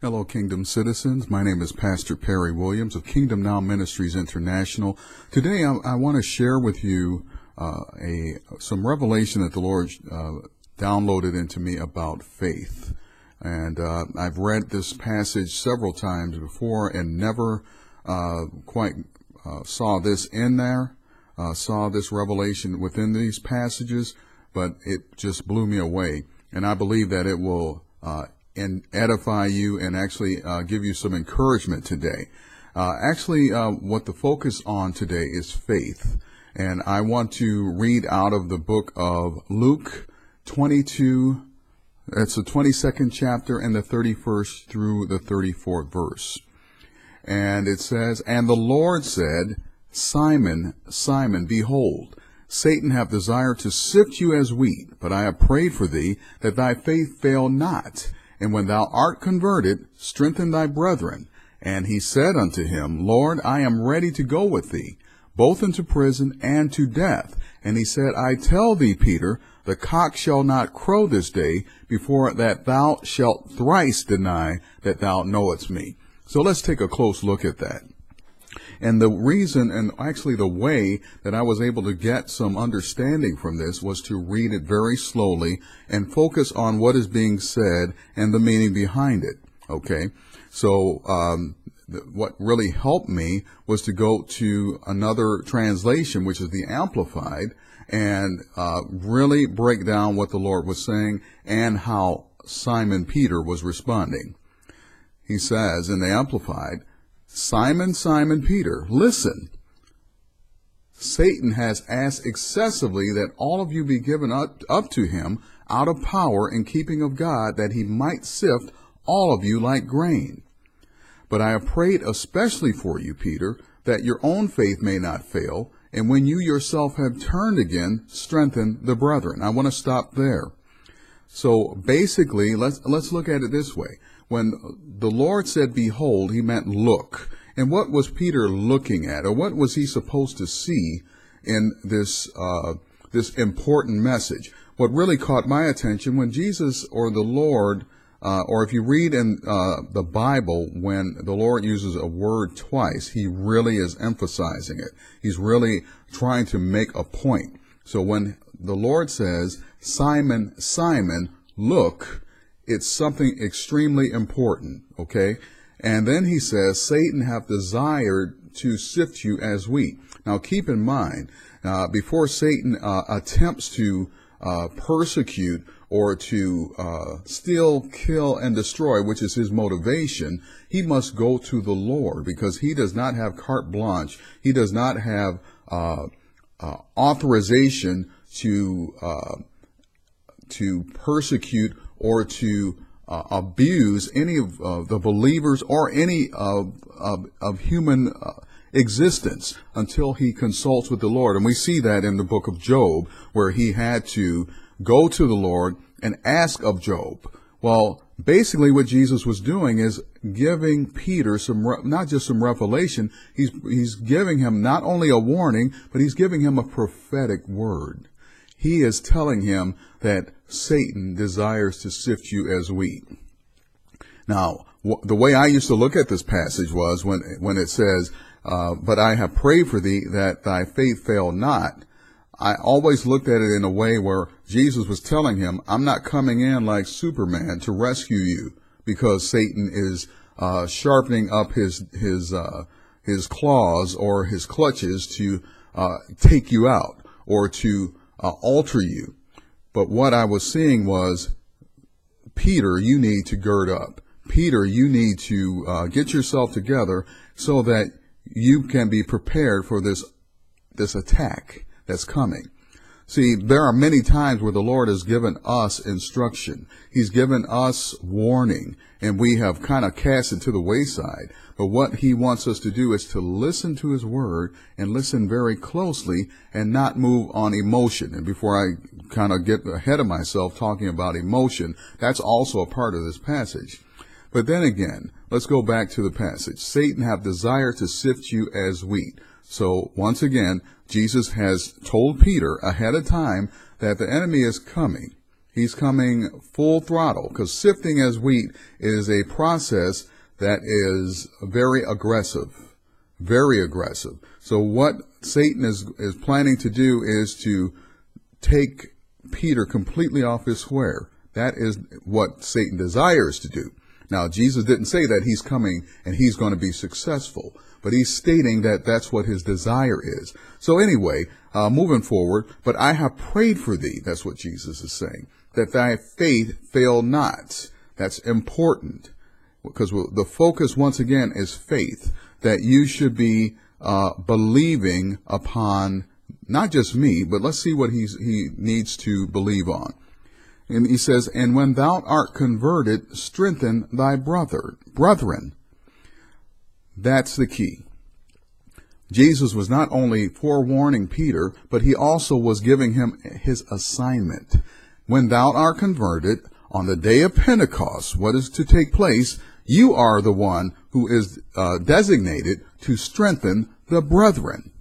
Hello, Kingdom citizens. My name is Pastor Perry Williams of Kingdom Now Ministries International. Today, I want to share with you some revelation that the Lord downloaded into me about faith. And I've read this passage several times before and never quite saw this in there, saw this revelation within these passages, but it just blew me away. And I believe that it will and edify you and actually give you some encouragement today. What the focus on today is faith. And I want to read out of the book of Luke 22. It's the 22nd chapter and the 31st through the 34th verse. And it says, "And the Lord said, Simon, Simon, behold, Satan hath desired to sift you as wheat, but I have prayed for thee, that thy faith fail not. And when thou art converted, strengthen thy brethren. And he said unto him, Lord, I am ready to go with thee, both into prison and to death. And he said, I tell thee, Peter, the cock shall not crow this day before that thou shalt thrice deny that thou knowest me." So let's take a close look at that. And the reason, and actually the way that I was able to get some understanding from this was to read it very slowly and focus on what is being said and the meaning behind it. Okay? So, what really helped me was to go to another translation, which is the Amplified, and really break down what the Lord was saying and how Simon Peter was responding. He says in the Amplified, "Simon, Simon Peter, listen. Satan has asked excessively that all of you be given up to him out of power in keeping of God, that he might sift all of you like grain. But I have prayed especially for you, Peter, that your own faith may not fail, and when you yourself have turned again, strengthen the brethren." I want to stop there. So basically, let's look at it this way. When the Lord said, "Behold," he meant look. And what was Peter looking at, or what was he supposed to see in this important message? What really caught my attention when Jesus or the Lord, or if you read in the Bible, when the Lord uses a word twice, he really is emphasizing it. He's really trying to make a point. So when the Lord says, "Simon, Simon, look," it's something extremely important, okay? And then he says, "Satan hath desired to sift you as wheat." Now keep in mind, before Satan attempts to persecute or to steal, kill, and destroy, which is his motivation, he must go to the Lord, because he does not have carte blanche. He does not have authorization to persecute or to abuse any of the believers or any of human existence until he consults with the Lord. And we see that in the book of Job, where he had to go to the Lord and ask of Job. Well, basically what Jesus was doing is giving Peter not just some revelation, he's giving him not only a warning, but he's giving him a prophetic word. He is telling him that Satan desires to sift you as wheat. Now, the way I used to look at this passage was when it says, "But I have prayed for thee that thy faith fail not." I always looked at it in a way where Jesus was telling him, "I'm not coming in like Superman to rescue you because Satan is sharpening up his claws or his clutches to take you out or to alter you." But what I was seeing was, Peter, you need to gird up. Peter, you need to get yourself together so that you can be prepared for this attack that's coming. See, there are many times where the Lord has given us instruction. He's given us warning, and we have kind of cast it to the wayside. But what he wants us to do is to listen to his word and listen very closely and not move on emotion. And before I kind of get ahead of myself talking about emotion, that's also a part of this passage. But then again, let's go back to the passage. "Satan hath desired to sift you as wheat." So once again, Jesus has told Peter ahead of time that the enemy is coming. He's coming full throttle, because sifting as wheat is a process that is very aggressive, very aggressive. So what Satan is planning to do is to take Peter completely off his square. That is what Satan desires to do. Now, Jesus didn't say that he's coming and he's going to be successful, but he's stating that that's what his desire is. So anyway, moving forward, but I have prayed for thee. That's what Jesus is saying, that thy faith fail not. That's important, because the focus once again is faith, that you should be believing upon not just me, but let's see what he needs to believe on. And he says, and when thou art converted, strengthen thy brethren. That's the key. Jesus was not only forewarning Peter, but he also was giving him his assignment. When thou art converted, on the day of Pentecost, what is to take place, you are the one who is designated to strengthen the brethren.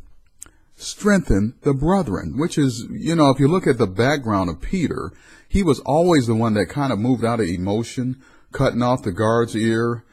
Strengthen the brethren, which is, if you look at the background of Peter, he was always the one that kind of moved out of emotion, cutting off the guard's ear,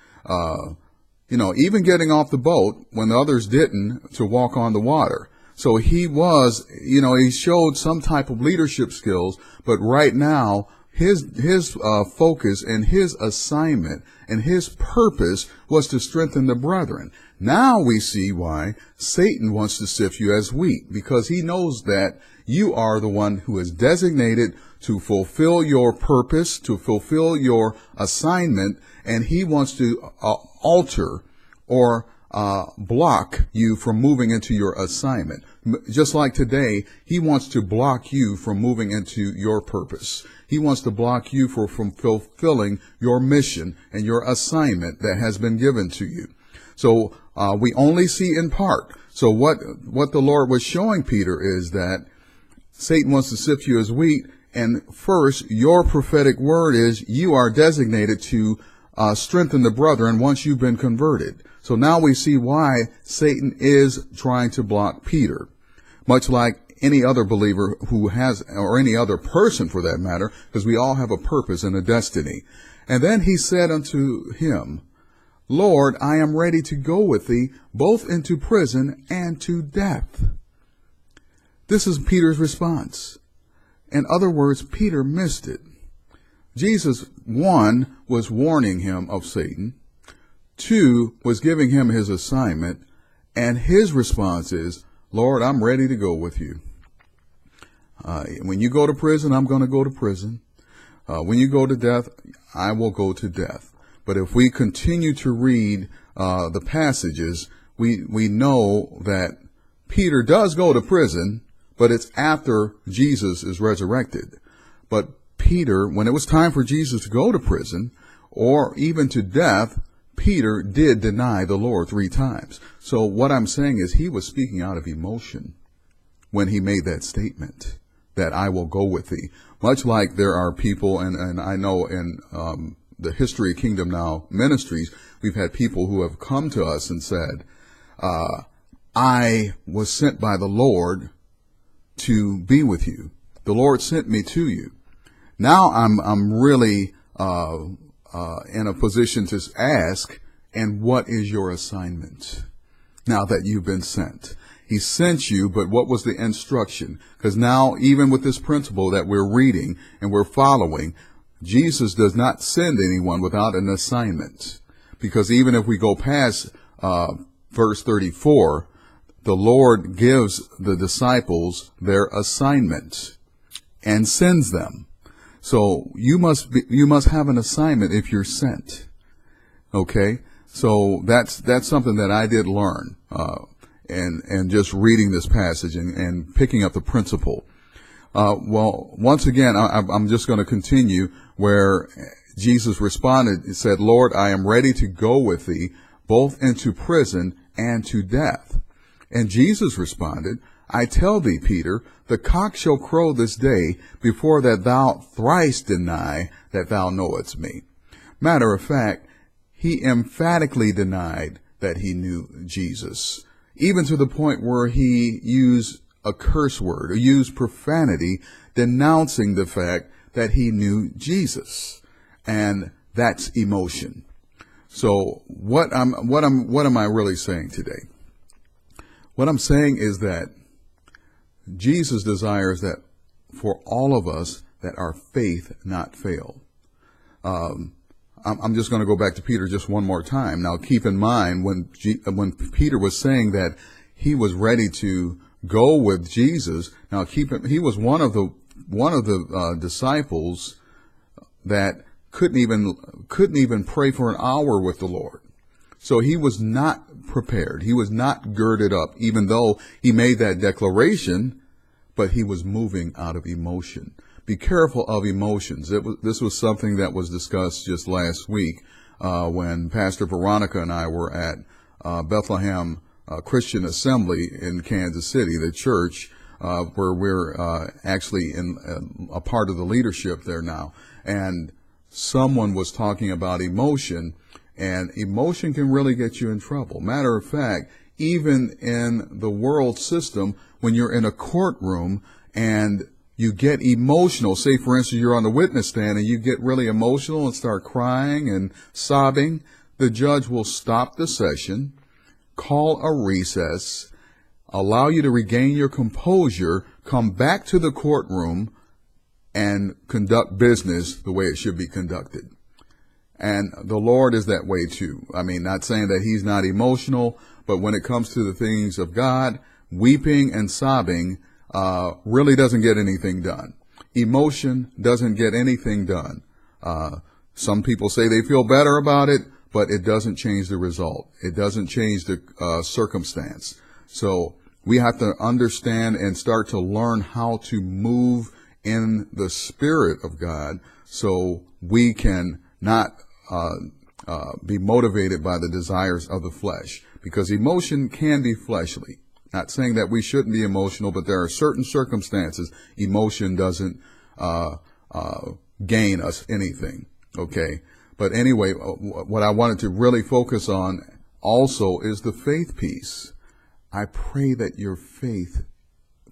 even getting off the boat when the others didn't, to walk on the water. So he was, he showed some type of leadership skills, but right now, his focus and his assignment and his purpose was to strengthen the brethren. Now we see why Satan wants to sift you as wheat, because he knows that you are the one who is designated to fulfill your purpose, to fulfill your assignment, and he wants to alter or block you from moving into your assignment. Just like today, he wants to block you from moving into your purpose. He wants to block you from fulfilling your mission and your assignment that has been given to you. So we only see in part. So what the Lord was showing Peter is that Satan wants to sift you as wheat, and first, your prophetic word is you are designated to strengthen the brethren once you've been converted. So now we see why Satan is trying to block Peter, much like any other believer who has, or any other person for that matter, because we all have a purpose and a destiny. And then he said unto him, Lord, I am ready to go with thee both into prison and to death. This is Peter's response. In other words, Peter missed it. Jesus, 1, was warning him of Satan. 2, was giving him his assignment. And his response is, Lord, I'm ready to go with you. When you go to prison, I'm going to go to prison. When you go to death, I will go to death. But if we continue to read the passages, we know that Peter does go to prison, but it's after Jesus is resurrected. But Peter, when it was time for Jesus to go to prison, or even to death, Peter did deny the Lord 3 times. So what I'm saying is he was speaking out of emotion when he made that statement, that I will go with thee. Much like there are people, and I know in the history of Kingdom Now Ministries, we've had people who have come to us and said, I was sent by the Lord to be with you. The Lord sent me to you. Now I'm really in a position to ask, and what is your assignment now that you've been sent? He sent you, but what was the instruction? Because now, even with this principle that we're reading and we're following, Jesus does not send anyone without an assignment. Because even if we go past verse 34, the Lord gives the disciples their assignment and sends them. So you must have an assignment if you're sent. Okay? So that's something that I did learn, and just reading this passage and picking up the principle. Well, once again, I'm just going to continue where Jesus responded and said, Lord, I am ready to go with thee both into prison and to death. And Jesus responded, I tell thee, Peter, the cock shall crow this day before that thou thrice deny that thou knowest me. Matter of fact, he emphatically denied that he knew Jesus, even to the point where he used a curse word or used profanity, denouncing the fact that he knew Jesus. And that's emotion. So what am I really saying today? What I'm saying is that Jesus desires that for all of us that our faith not fail. I'm just going to go back to Peter just one more time. Now keep in mind when Peter was saying that he was ready to go with Jesus. Now he was one of the disciples that couldn't even pray for an hour with the Lord. So he was not prepared. He was not girded up, even though he made that declaration, but he was moving out of emotion. Be careful of emotions. This was something that was discussed just last week when Pastor Veronica and I were at Bethlehem Christian Assembly in Kansas City, the church where we're actually in a part of the leadership there now. And someone was talking about emotion, and emotion can really get you in trouble. Matter of fact, even in the world system, when you're in a courtroom and you get emotional, say for instance you're on the witness stand and you get really emotional and start crying and sobbing, the judge will stop the session, call a recess, allow you to regain your composure, come back to the courtroom, and conduct business the way it should be conducted. And the Lord is that way too. I mean, not saying that he's not emotional, but when it comes to the things of God, weeping and sobbing really doesn't get anything done. Emotion doesn't get anything done. Some people say they feel better about it, but it doesn't change the result. It doesn't change the circumstance. So we have to understand and start to learn how to move in the Spirit of God so we can not be motivated by the desires of the flesh, because emotion can be fleshly. Not saying that we shouldn't be emotional, but there are certain circumstances emotion doesn't gain us anything. Okay. But anyway, what I wanted to really focus on also is the faith piece. I pray that your faith,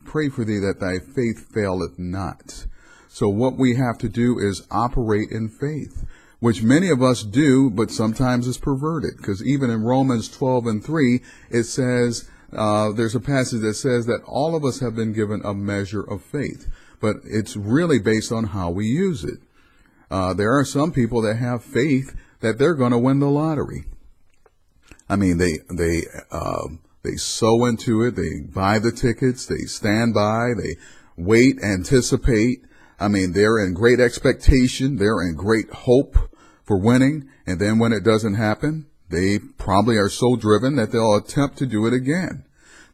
pray for thee that thy faith faileth not. So what we have to do is operate in faith, which many of us do, but sometimes it's perverted. Because even in Romans 12:3, it says, there's a passage that says that all of us have been given a measure of faith, but it's really based on how we use it. There are some people that have faith that they're going to win the lottery. I mean, they sow into it, they buy the tickets, they stand by, they wait, anticipate. I mean, they're in great expectation, they're in great hope for winning, and then when it doesn't happen, they probably are so driven that they'll attempt to do it again.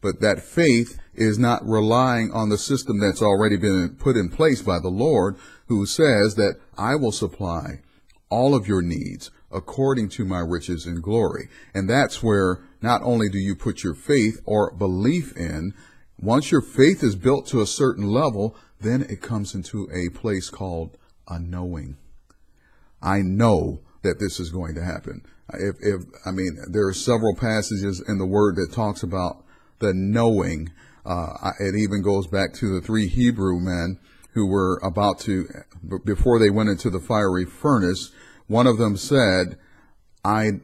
But that faith is not relying on the system that's already been put in place by the Lord, who says that I will supply all of your needs according to my riches and glory. And that's where not only do you put your faith or belief in, once your faith is built to a certain level, then it comes into a place called a knowing. I know that this is going to happen. There are several passages in the Word that talks about the knowing. It even goes back to the 3 Hebrew men who were about to, before they went into the fiery furnace, one of them said, I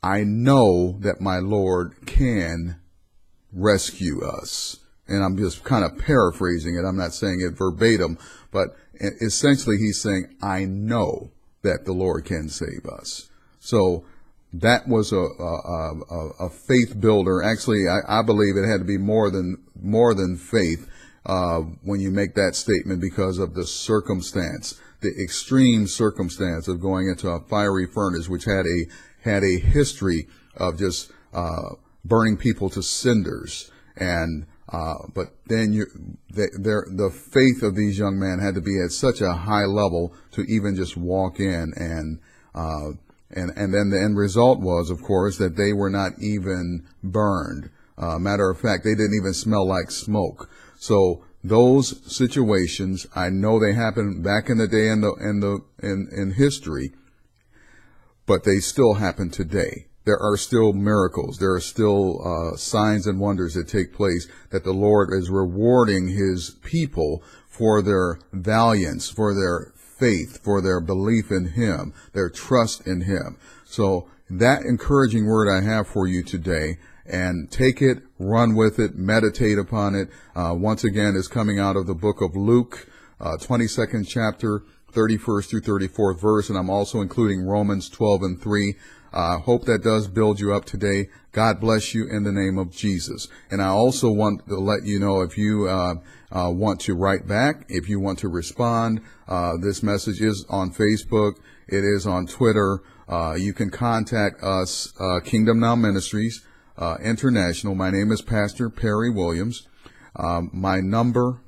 know that my Lord can rescue us. And I'm just kind of paraphrasing it. I'm not saying it verbatim, but essentially he's saying, I know that the Lord can save us. So that was a faith builder. Actually, I believe it had to be more than faith when you make that statement, because of the circumstance, the extreme circumstance of going into a fiery furnace, which had a history of just burning people to cinders. And but then the faith of these young men had to be at such a high level to even just walk in, and then the end result was, of course, that they were not even burned. Matter of fact, they didn't even smell like smoke. So those situations, I know they happened back in the day in history, but they still happen today. There are still miracles. There are still signs and wonders that take place, that the Lord is rewarding his people for their valiance, for their faith, for their belief in Him, their trust in Him. So that encouraging word I have for you today, and take it, run with it, meditate upon it. Once again, is coming out of the book of Luke, 22nd chapter, 31st through 34th verse, and I'm also including Romans 12:3. Hope that does build you up today. God bless you in the name of Jesus. And I also want to let you know, if you want to write back, if you want to respond, this message is on Facebook. It is on Twitter. You can contact us, Kingdom Now Ministries International. My name is Pastor Perry Williams. My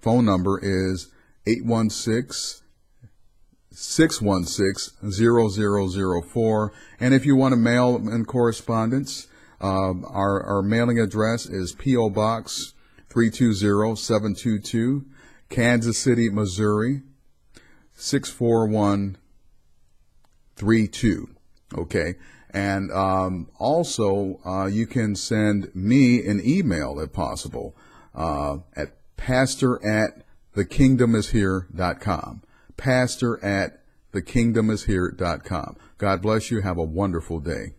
phone number is 816-616-0004. And if you want to mail and correspondence, our mailing address is P.O. Box 320722, Kansas City, Missouri 64132. Okay. And also you can send me an email if possible at pastor@thekingdomishere.com. pastor@thekingdomishere.com. God bless you. Have a wonderful day.